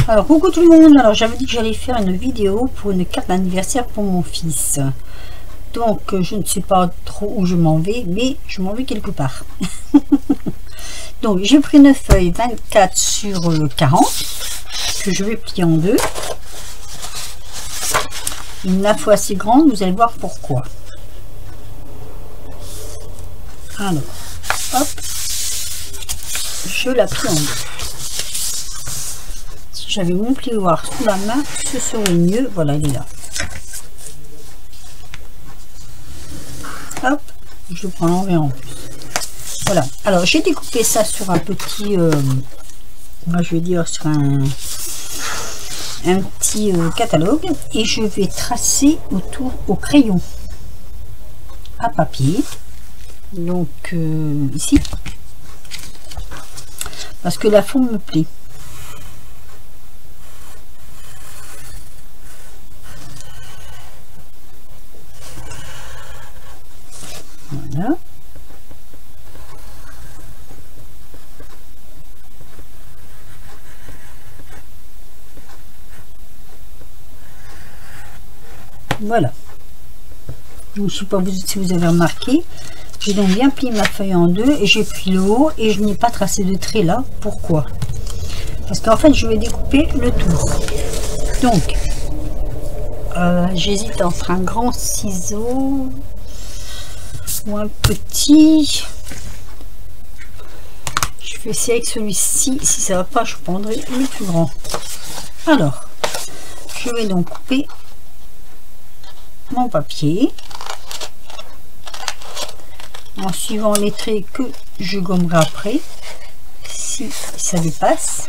Alors coucou tout le monde, alors j'avais dit que j'allais faire une vidéo pour une carte d'anniversaire pour mon fils. Donc je ne sais pas trop où je m'en vais, mais je m'en vais quelque part. Donc j'ai pris une feuille 24 sur 40 que je vais plier en deux. Une la fois assez grande, vous allez voir pourquoi. Alors, hop, je la plie en deux. Si j'avais mon plioir sous la main, ce serait mieux. Voilà, il est là. Hop, je prends l'envers en plus. Voilà, alors j'ai découpé ça sur un petit, moi je vais dire sur un petit catalogue, et je vais tracer autour au crayon à papier. Donc ici, parce que la forme me plaît. Voilà. Voilà. Donc, je sais pas si vous avez remarqué, j'ai donc bien plié ma feuille en deux et j'ai pris le haut et je n'ai pas tracé de trait là. Pourquoi? Parce qu'en fait je vais découper le tour. Donc j'hésite entre un grand ciseau ou un petit. Je vais essayer avec celui-ci. Si ça va pas, je prendrai le plus grand. Alors je vais donc couper mon papier en suivant les traits que je gommerai après si ça dépasse.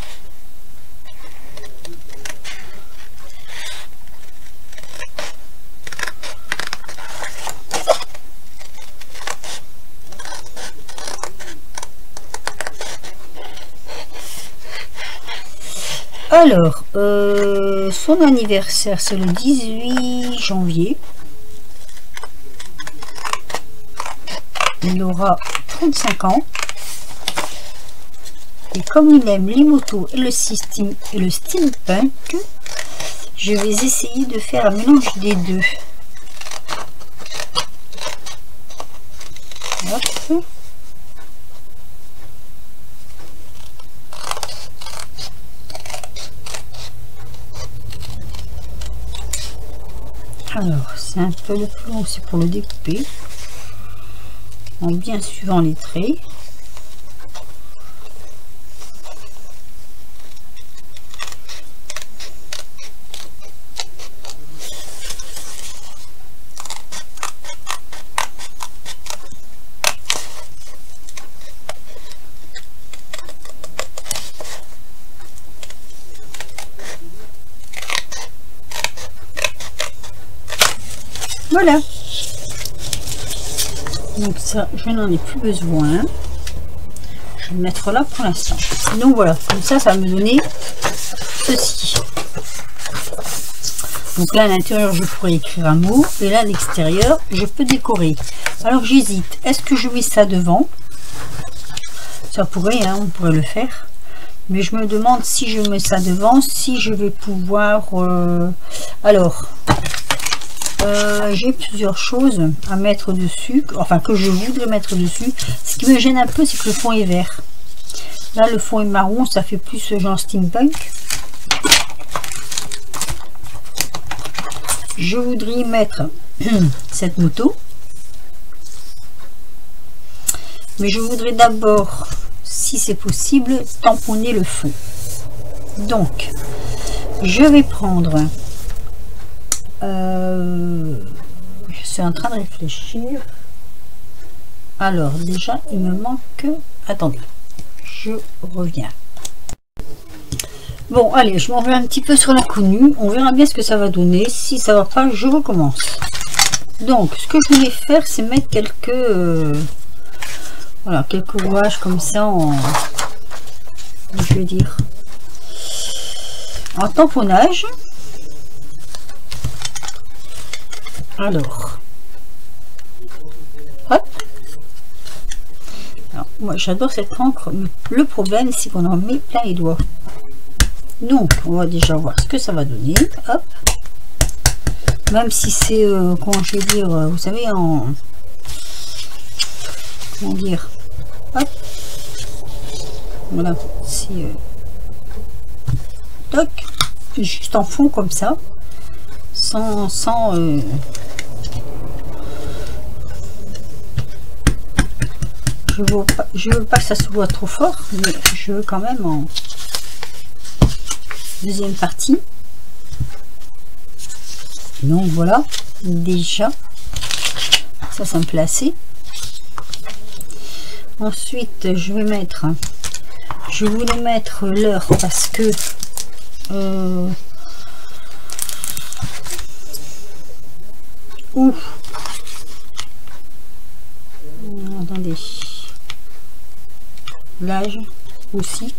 Alors son anniversaire c'est le 18 janvier. Il aura 35 ans. Et comme il aime les motos et le steampunk, je vais essayer de faire un mélange des deux. Hop. Alors, c'est un peu le plus long aussi pour le découper. En bien suivant les traits. Voilà. Donc ça, je n'en ai plus besoin. Je vais le mettre là pour l'instant. Donc voilà, comme ça, ça va me donner ceci. Donc là, à l'intérieur, je pourrais écrire un mot. Et là, à l'extérieur, je peux décorer. Alors, j'hésite. Est-ce que je mets ça devant? Ça pourrait, hein, on pourrait le faire. Mais je me demande si je mets ça devant, si je vais pouvoir... Alors... j'ai plusieurs choses à mettre dessus, enfin que je voudrais mettre dessus. Ce qui me gêne un peu, c'est que le fond est vert. Là le fond est marron, ça fait plus genre steampunk. Je voudrais y mettre cette moto, mais je voudrais d'abord, si c'est possible, tamponner le fond. Donc je vais prendre je suis en train de réfléchir. Alors déjà il me manque, attendez, je reviens. Bon allez, je m'en vais un petit peu sur l'inconnu, on verra bien ce que ça va donner. Si ça va pas, je recommence. Donc ce que je voulais faire, c'est mettre quelques voilà, quelques rouages comme ça en, je vais dire, en tamponnage. Alors, hop. Alors, moi j'adore cette encre, mais le problème c'est qu'on en met plein les doigts. Donc on va déjà voir ce que ça va donner. Hop, même si c'est comment je vais dire, vous savez, en comment dire, hop, voilà, c'est toc, juste en fond comme ça, sans je veux pas que ça se voit trop fort, mais je veux quand même en deuxième partie. Donc voilà, déjà ça me plaît assez. Ensuite je vais mettre, je voulais mettre l'heure parce que attendez, l'âge aussi,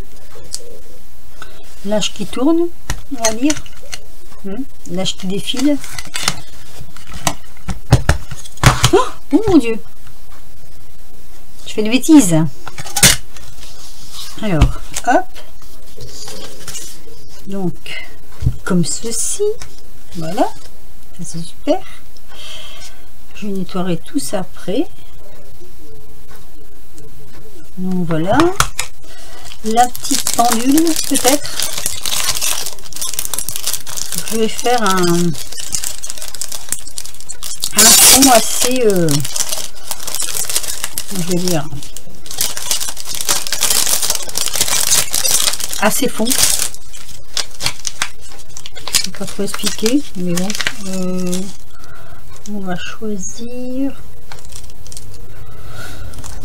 l'âge qui tourne, on va dire, l'âge qui défile. Oh mon Dieu, je fais des bêtises. Alors hop, donc comme ceci, voilà, ça c'est super. Je nettoierai tout ça après. Donc voilà, la petite pendule peut-être. Je vais faire un fond assez, je vais dire, assez fond. Je sais pas trop expliquer, mais bon, on va choisir.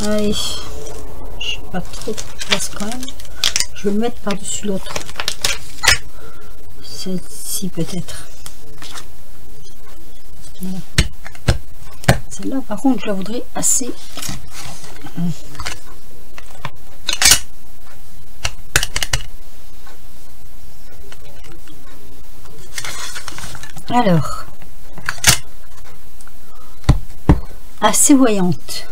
Allez, je sais pas trop de place quand même. Je vais le mettre par-dessus l'autre. Celle-ci peut-être. Voilà. Celle-là par contre je la voudrais assez. Alors, assez voyante.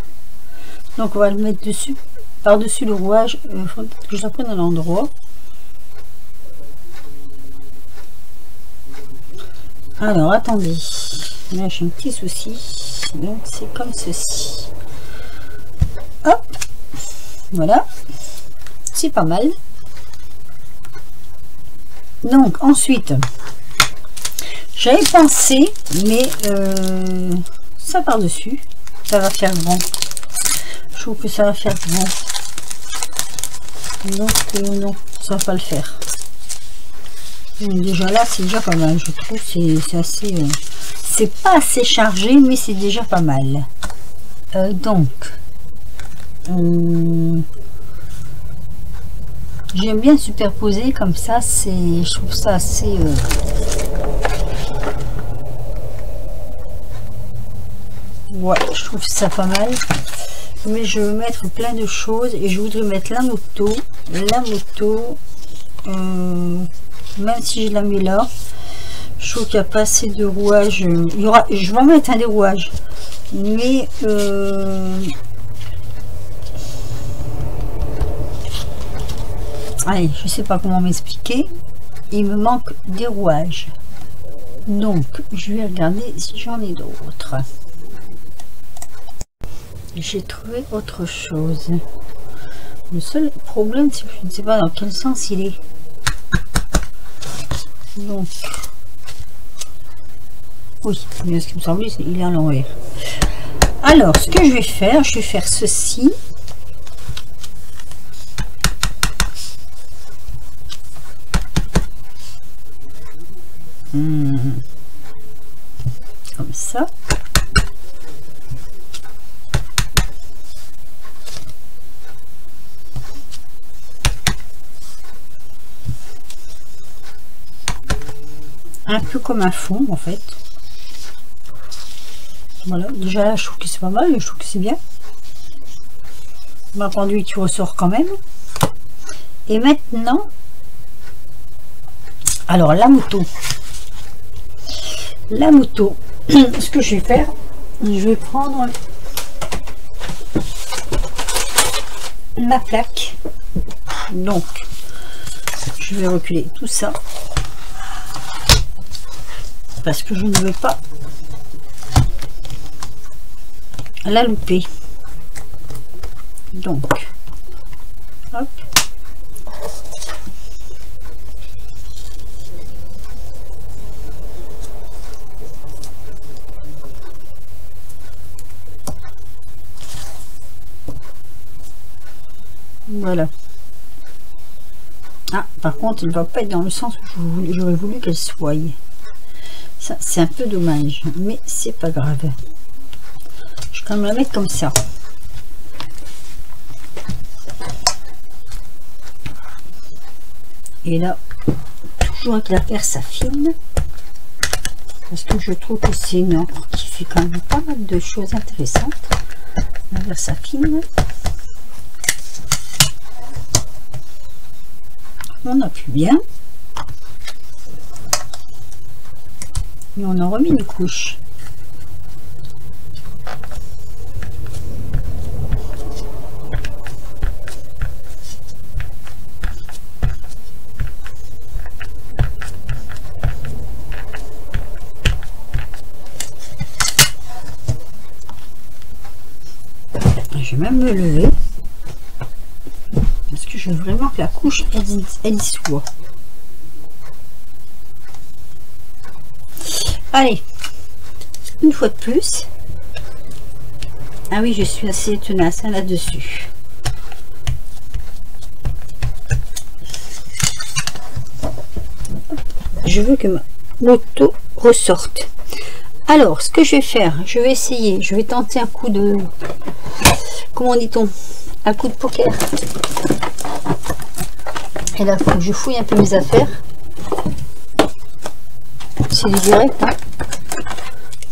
Donc on va le mettre dessus, par-dessus le rouage. Il faut que je la prenne à l'endroit. Alors attendez, là j'ai un petit souci, donc c'est comme ceci. Hop, voilà, c'est pas mal. Donc ensuite, j'avais pensé, mais ça par-dessus, ça va faire grand. Je trouve que ça va faire grand. Donc non, ça va pas le faire. Donc, déjà là, c'est déjà pas mal. Je trouve c'est assez, c'est pas assez chargé, mais c'est déjà pas mal. Donc, j'aime bien superposer comme ça. C'est, je trouve ça assez. Ouais, je trouve ça pas mal. Mais je veux mettre plein de choses et je voudrais mettre la moto, même si je la mets là, je trouve qu'il n'y a pas assez de rouage. Il y aura, je vais en mettre un des rouages, mais allez, je sais pas comment m'expliquer, il me manque des rouages, donc je vais regarder si j'en ai d'autres. J'ai trouvé autre chose. Le seul problème, c'est que je ne sais pas dans quel sens il est. Donc, oui, mais ce qui me semble, il est à l'envers. Alors, ce que je vais faire ceci. Comme ça. Un peu comme un fond en fait. Voilà, déjà là je trouve que c'est pas mal, je trouve que c'est bien. Ma conduite qui ressort quand même. Et maintenant, alors la moto, ce que je vais faire, je vais prendre ma plaque. Donc Je vais reculer tout ça parce que je ne veux pas la louper. Donc, hop. Voilà. Ah, par contre, il ne va pas être dans le sens où j'aurais voulu qu'elle soit. Ça, c'est un peu dommage, mais c'est pas grave. Je vais quand même la mettre comme ça. Et là, toujours avec la perce affine, parce que je trouve que c'est une encre qui fait quand même pas mal de choses intéressantes. La perce affine. On appuie bien. Et on en remet une couche. Je vais même me lever parce que je veux vraiment que la couche elle y soit. Allez, une fois de plus. Ah oui, je suis assez tenace là-dessus. Je veux que ma moto ressorte. Alors, ce que je vais faire, je vais essayer, je vais tenter un coup de... Comment dit-on? Un coup de poker. Et là, il faut que je fouille un peu mes affaires. C'est du direct, hein.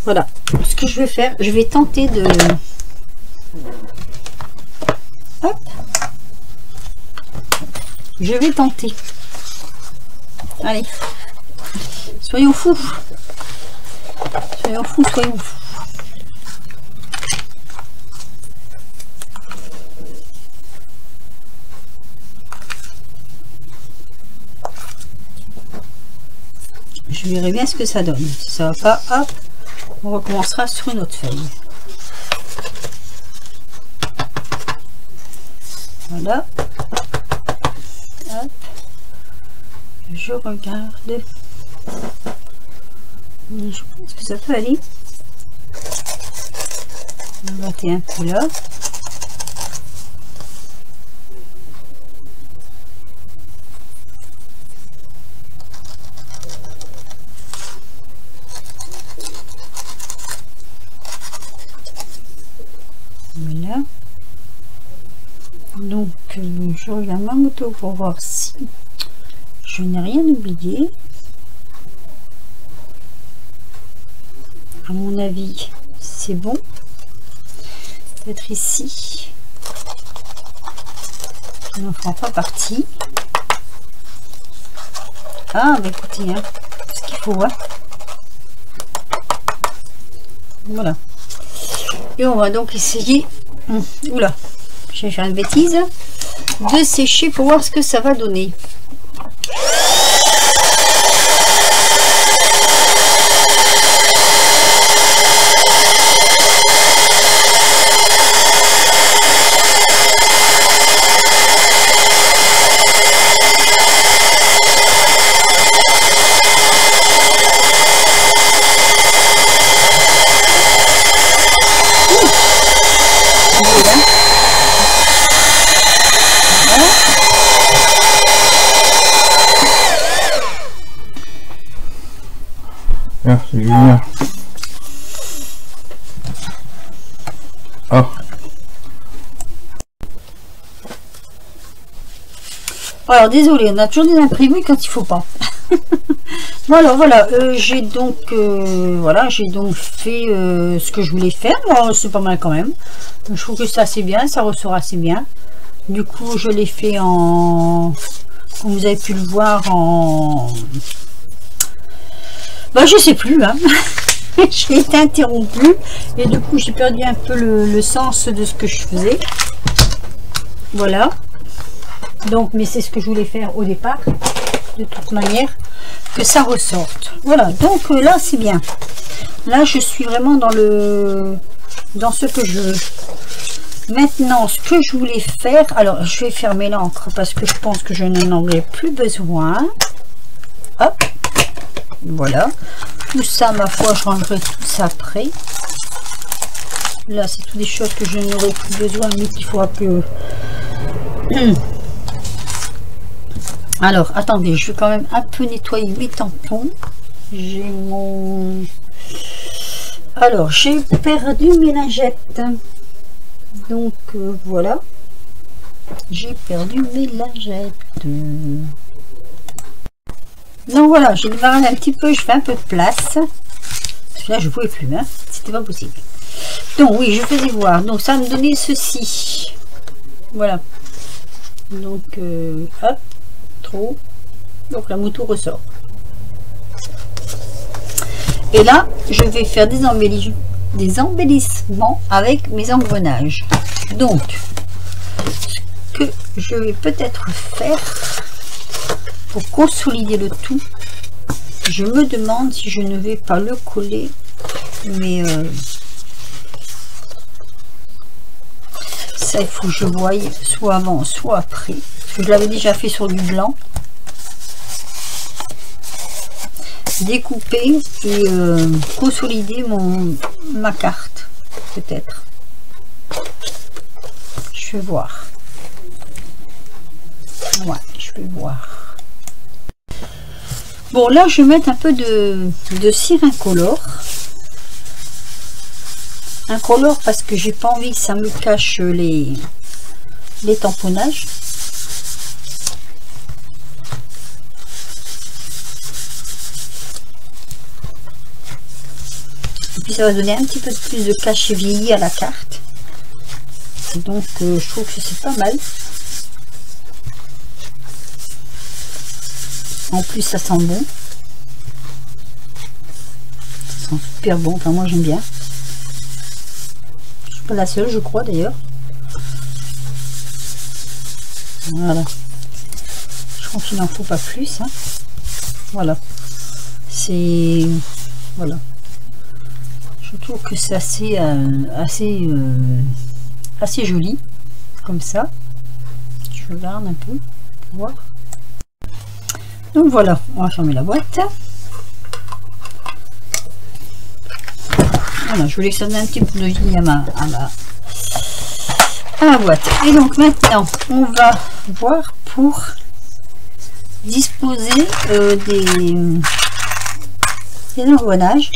Voilà. Ce que je vais faire, je vais tenter de... Hop. Je vais tenter. Allez. Soyons fous. Soyons fous, soyons fous. Je verrai bien ce que ça donne. Si ça va pas, hop, on recommencera sur une autre feuille. Voilà. Hop. Je regarde. Je pense que ça peut aller. On va gratter un peu là. Voilà. Donc, je regarde ma moto pour voir si je n'ai rien oublié. À mon avis, c'est bon. Peut-être ici. Il n'en fera pas partie. Ah, bah écoutez, hein, ce qu'il faut voir. Voilà. Et on va donc essayer, oula, je vais faire une bêtise, de sécher pour voir ce que ça va donner. C'est génial. Ah. Alors désolé, on a toujours des imprévus quand il faut pas. Voilà, j'ai donc voilà, j'ai donc fait ce que je voulais faire. C'est pas mal quand même. Je trouve que c'est assez bien, ça ressort assez bien. Du coup, je l'ai fait en, comme vous avez pu le voir, en, bah je sais plus, hein. J'ai été interrompue et du coup j'ai perdu un peu le sens de ce que je faisais. Voilà. Donc, mais c'est ce que je voulais faire au départ, de toute manière, que ça ressorte. Voilà, donc là, c'est bien. Là, je suis vraiment dans ce que je veux. Maintenant, ce que je voulais faire, alors je vais fermer l'encre parce que je pense que je n'en aurai plus besoin. Hop, voilà. Tout ça, ma foi, je rangerai tout ça après. Là, c'est toutes des choses que je n'aurai plus besoin, mais qu'il faudra que... Alors, attendez, je vais quand même un peu nettoyer mes tampons. J'ai mon... Alors, j'ai perdu mes lingettes. Donc, voilà. J'ai perdu mes lingettes. Donc, voilà, j'ai démarré un petit peu. Je fais un peu de place. Parce que là, je ne pouvais plus. Hein, c'était pas possible. Donc, oui, je faisais voir. Donc, ça va me donner ceci. Voilà. Donc, hop. Trop. Donc, la moto ressort. Et là, je vais faire des embellissements avec mes engrenages. Donc, ce que je vais peut-être faire pour consolider le tout, je me demande si je ne vais pas le coller, mais ça, il faut que je voie soit avant, soit après. Parce que je l'avais déjà fait sur du blanc. Découper et consolider ma carte, peut-être. Je vais voir. Ouais, je vais voir. Bon, là, je vais mettre un peu de cire incolore. Incolore parce que j'ai pas envie que ça me cache les tamponnages. Et puis ça va donner un petit peu plus de cachet vieilli à la carte. Et donc je trouve que c'est pas mal. En plus ça sent bon. Ça sent super bon. Enfin moi j'aime bien. Je suis pas la seule je crois d'ailleurs. Voilà. Je crois qu'il n'en faut pas plus. Hein. Voilà. C'est... Voilà. Je trouve que c'est assez joli comme ça. Je regarde un peu pour voir. Donc voilà, on va fermer la boîte. Voilà, je voulais que ça donne un petit peu de vie à la boîte. Et donc maintenant, on va voir pour disposer des engrenages.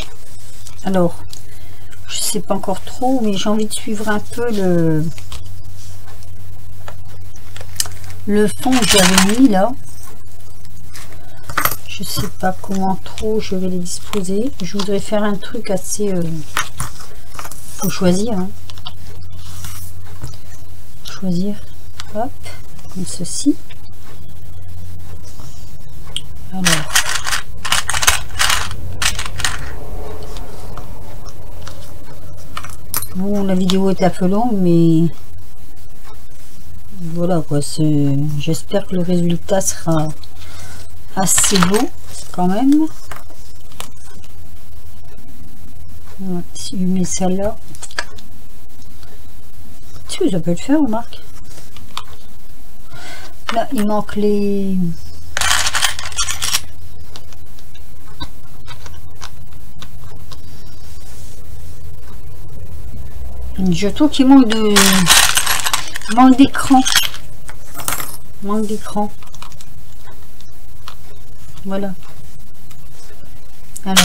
Alors, je sais pas encore trop, mais j'ai envie de suivre un peu le fond que j'avais mis là. Je sais pas comment trop je vais les disposer. Je voudrais faire un truc assez... faut choisir. Hein. Choisir. Hop. Comme ceci. Alors. Bon, la vidéo est un peu longue, mais voilà quoi. J'espère que le résultat sera assez beau quand même. Voilà, si je mets celle-là, si ça peut le faire, remarque. Là, il manque les... Je trouve qu'il manque d'écran. Manque d'écran. Voilà. Alors,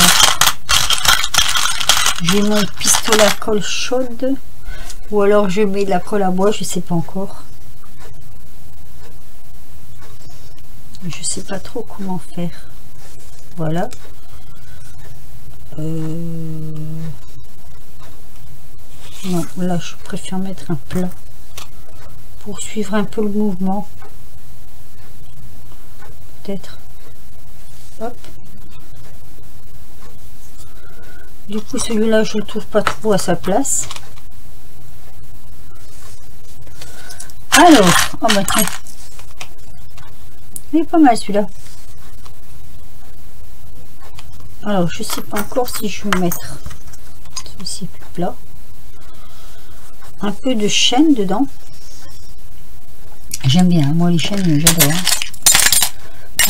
j'ai mon pistolet à colle chaude. Ou alors je mets de la colle à bois, je sais pas encore. Je sais pas trop comment faire. Voilà. Non, là je préfère mettre un plat pour suivre un peu le mouvement. Peut-être. Hop. Du coup celui-là je le trouve pas trop à sa place. Alors, oh bah tiens. Il est pas mal celui-là. Alors, je sais pas encore si je vais mettre celui-ci plus plat. Un peu de chêne dedans. J'aime bien, moi les chênes, j'adore.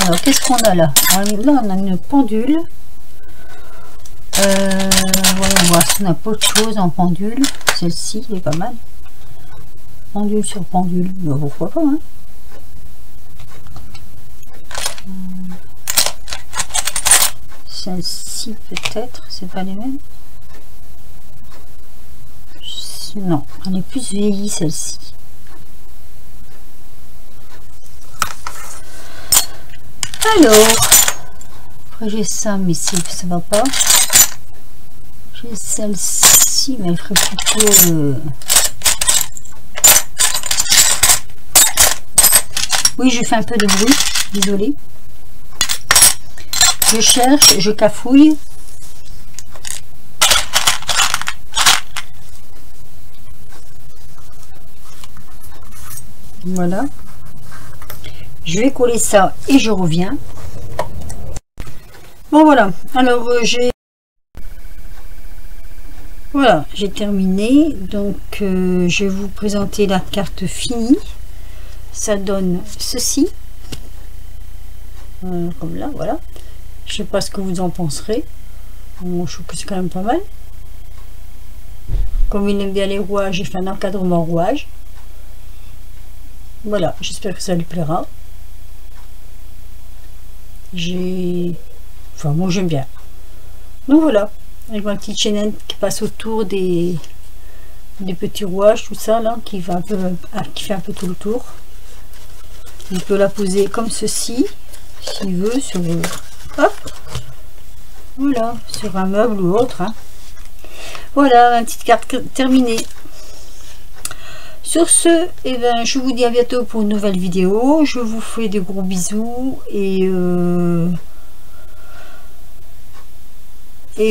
Alors, qu'est-ce qu'on a là? Alors, là, on a une pendule. Voyons voir si on n'a pas autre chose en pendule. Celle-ci, elle est pas mal. Pendule sur pendule, bah, pourquoi pas, hein? Celle-ci, peut-être, c'est pas les mêmes. Non, elle est plus vieillie, celle-ci. Alors, après j'ai ça, mais ça va pas. J'ai celle-ci, mais elle ferait plutôt... Oui, je fais un peu de bruit, désolé. Je cherche, je cafouille. Voilà. Je vais coller ça et je reviens. Bon voilà, alors voilà, j'ai terminé. Donc je vais vous présenter la carte finie. Ça donne ceci. Comme là, voilà. Je sais pas ce que vous en penserez. Bon, je trouve que c'est quand même pas mal. Comme il aime bien les rouages, j'ai fait un encadrement rouage. Voilà, j'espère que ça lui plaira. Enfin, moi j'aime bien. Donc voilà, avec ma petite chaînette qui passe autour des petits rouages, tout ça là, qui fait un peu tout le tour. Il peut la poser comme ceci, s'il veut, sur hop, voilà, sur un meuble ou autre. Hein. Voilà, ma petite carte terminée. Sur ce, eh ben, je vous dis à bientôt pour une nouvelle vidéo. Je vous fais de gros bisous et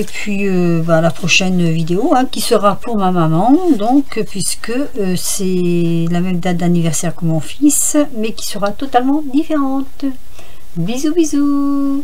puis à la prochaine vidéo hein, qui sera pour ma maman, donc puisque c'est la même date d'anniversaire que mon fils, mais qui sera totalement différente. Bisous bisous.